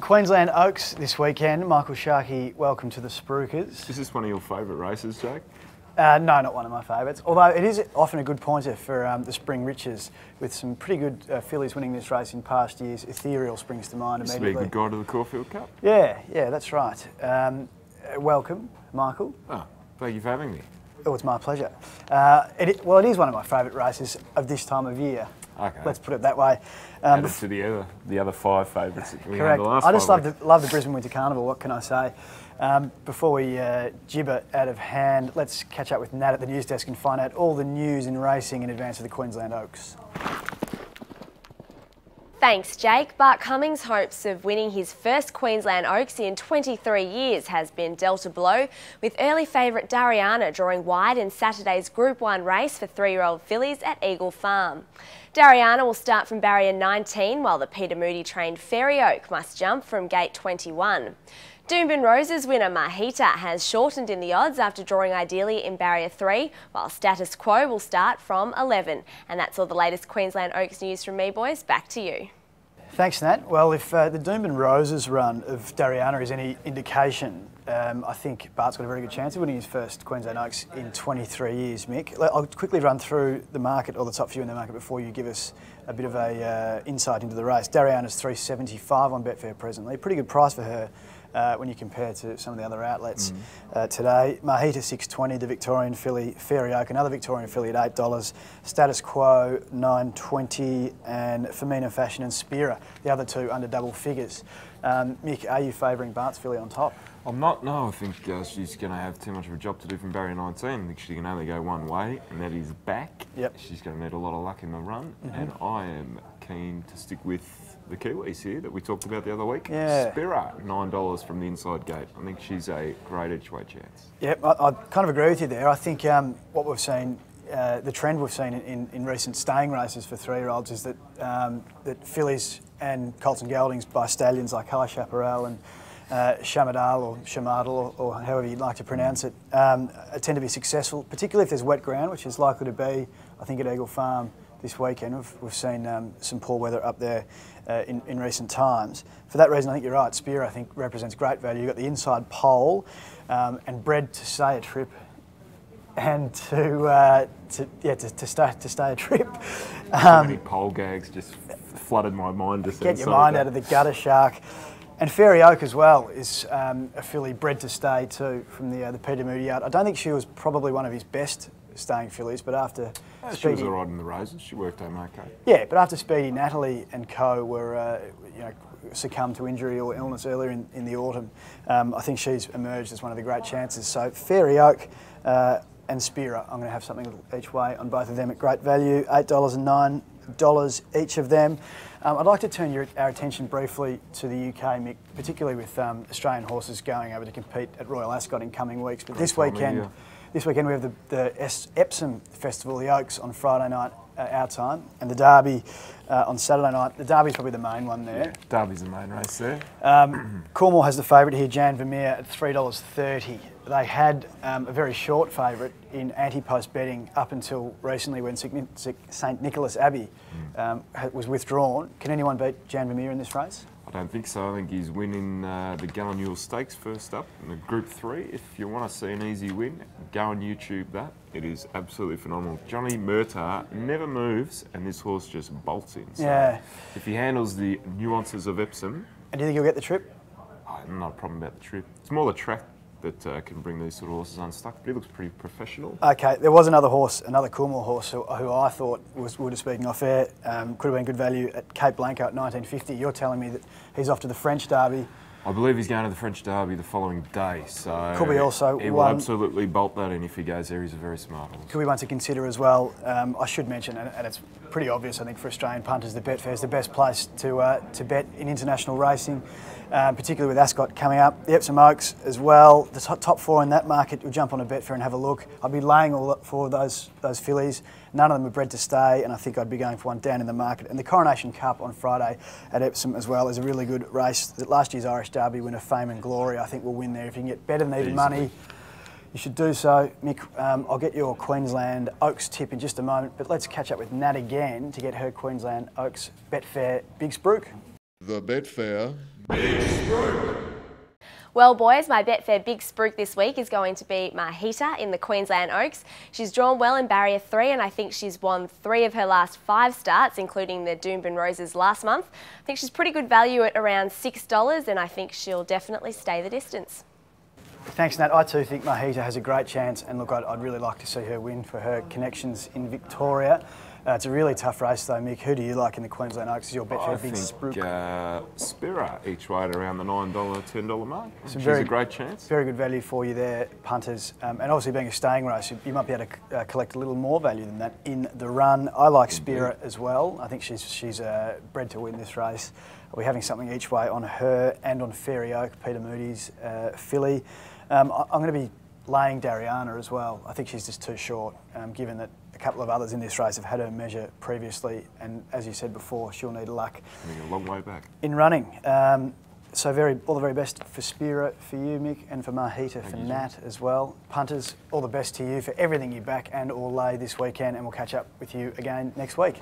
Queensland Oaks this weekend. Michael Sharkey, welcome to the Spruikers. Is this one of your favourite races, Jake? No, not one of my favourites. Although it is often a good pointer for the Spring Riches, with some pretty good fillies winning this race in past years. Ethereal springs to mind Used immediately. to be a good guy to the Caulfield Cup. Yeah, that's right. Welcome, Michael. Oh, thank you for having me. Oh, it's my pleasure. It is one of my favourite races of this time of year. Okay. Let's put it that way. Added to the other five favourites that we had Correct. the last I just five love the Brisbane Winter Carnival. What can I say? Before we gibber out of hand, let's catch up with Nat at the news desk and find out all the news in racing in advance of the Queensland Oaks. Thanks, Jake. Bart Cummings' hopes of winning his first Queensland Oaks in 23 years has been dealt a blow, with early favourite Dariana drawing wide in Saturday's Group 1 race for 3-year-old fillies at Eagle Farm. Dariana will start from barrier 19, while the Peter Moody trained Fairy Oak must jump from gate 21. Doomben Rose's winner Mahita has shortened in the odds after drawing ideally in barrier 3, while Status Quo will start from 11. And that's all the latest Queensland Oaks news from me, boys. Back to you. Thanks, Nat. Well, if the Doomben Rose's run of Dariana is any indication, I think Bart's got a very good chance of winning his first Queensland Oaks in 23 years, Mick. I'll quickly run through the market, or the top few in the market, before you give us a bit of a insight into the race. Dariana's $3.75 on Betfair presently. Pretty good price for her when you compare to some of the other outlets today. Mahita $6.20, the Victorian filly Fairy Oak, another Victorian filly at $8. Status Quo $9.20, and Femina Fashion and Spira, the other two under double figures. Mick, are you favouring Bart's filly on top? I'm not, no. I think she's going to have too much of a job to do from barrier 19. I think she can only go one way, and that is back. Yep. She's going to need a lot of luck in the run, and I am keen to stick with the Kiwis here that we talked about the other week. Yeah. Spira, $9 from the inside gate. I think she's a great each-way chance. Yep, I kind of agree with you there. I think what we've seen, the trend we've seen in recent staying races for 3-year-olds is that that fillies and colts and geldings by stallions like High Chaparral and Shamadal or Shamadal or however you'd like to pronounce it, tend to be successful, particularly if there's wet ground, which is likely to be, I think, at Eagle Farm this weekend. We've seen some poor weather up there in recent times. For that reason, I think you're right. Spear, I think, represents great value. You've got the inside pole and bred to stay a trip and to stay a trip. So many pole gags just flooded my mind. Just get your mind out of the gutter, Shark. And Fairy Oak as well is a filly bred to stay too from the Peter Moody yard. I don't think she was probably one of his best staying fillies, but after she was all right in the races. She worked home okay. Yeah, but after Speedy, Natalie and co were succumbed to injury or illness earlier in the autumn, I think she's emerged as one of the great chances. So Fairy Oak and Spira, I'm going to have something each way on both of them at great value, $8 and $9 each of them. I'd like to turn our attention briefly to the UK, Mick, particularly with Australian horses going over to compete at Royal Ascot in coming weeks. But this weekend we have the Epsom Festival, the Oaks, on Friday night our time, and the Derby on Saturday night. The Derby's probably the main one there. Yeah, Derby's the main race there. Cornwall has the favourite here, Jan Vermeer, at $3.30. They had a very short favourite in anti-post betting up until recently when St Nicholas Abbey was withdrawn. Can anyone beat Jan Vermeer in this race? I don't think so. I think he's winning the Gallinule Stakes first up in the Group 3. If you want to see an easy win, go and YouTube that. It is absolutely phenomenal. Johnny Murtagh never moves, and this horse just bolts in. So yeah. If he handles the nuances of Epsom... And do you think he'll get the trip? Not a problem about the trip. It's more the track that can bring these sort of horses unstuck, but he looks pretty professional. Okay, there was another horse, another Cornwall horse who I thought would have speaking off air, could have been good value at Cape Blanco at $19.50. You're telling me that he's off to the French Derby. I believe he's going to the French Derby the following day, so could be also he will absolutely bolt that in if he goes there. He's a very smart horse. Could be one to consider as well. I should mention, and it's pretty obvious, I think, for Australian punters, that Betfair is the best place to bet in international racing. Particularly with Ascot coming up. The Epsom Oaks as well. The top four in that market, you'll jump on a Betfair and have a look. I'd be laying all four of those fillies. None of them are bred to stay, and I think I'd be going for one down in the market. And the Coronation Cup on Friday at Epsom as well is a really good race. Last year's Irish Derby winner Fame and Glory, I think, will win there. If you can get better than even money, you should do so. Mick, I'll get your Queensland Oaks tip in just a moment, but let's catch up with Nat again to get her Queensland Oaks Betfair Big Spruik. The Betfair. Well, boys, my Betfair big spruik this week is going to be Mahita in the Queensland Oaks. She's drawn well in barrier 3 and I think she's won 3 of her last 5 starts, including the Doomben Roses last month. I think she's pretty good value at around $6 and I think she'll definitely stay the distance. Thanks, Nat. I too think Mahita has a great chance, and look, I'd really like to see her win for her connections in Victoria. It's a really tough race though, Mick. Who do you like in the Queensland Oaks as your Betfair big spruik? Spira each way at around the $9, $10 mark. She's very, a great chance. Very good value for you there, punters. And obviously being a staying race, you might be able to collect a little more value than that in the run. I like Spira as well. I think she's bred to win this race. We're having something each way on her and on Fairy Oak, Peter Moody's filly. I'm going to be laying Dariana as well. I think she's just too short, given that a couple of others in this race have had her measure previously, and as you said before, she'll need luck. A long way back. In running. So all the very best for Spira, for you, Mick, and for Mahita, for Nat as well. Punters, all the best to you for everything you back and or lay this weekend, and we'll catch up with you again next week.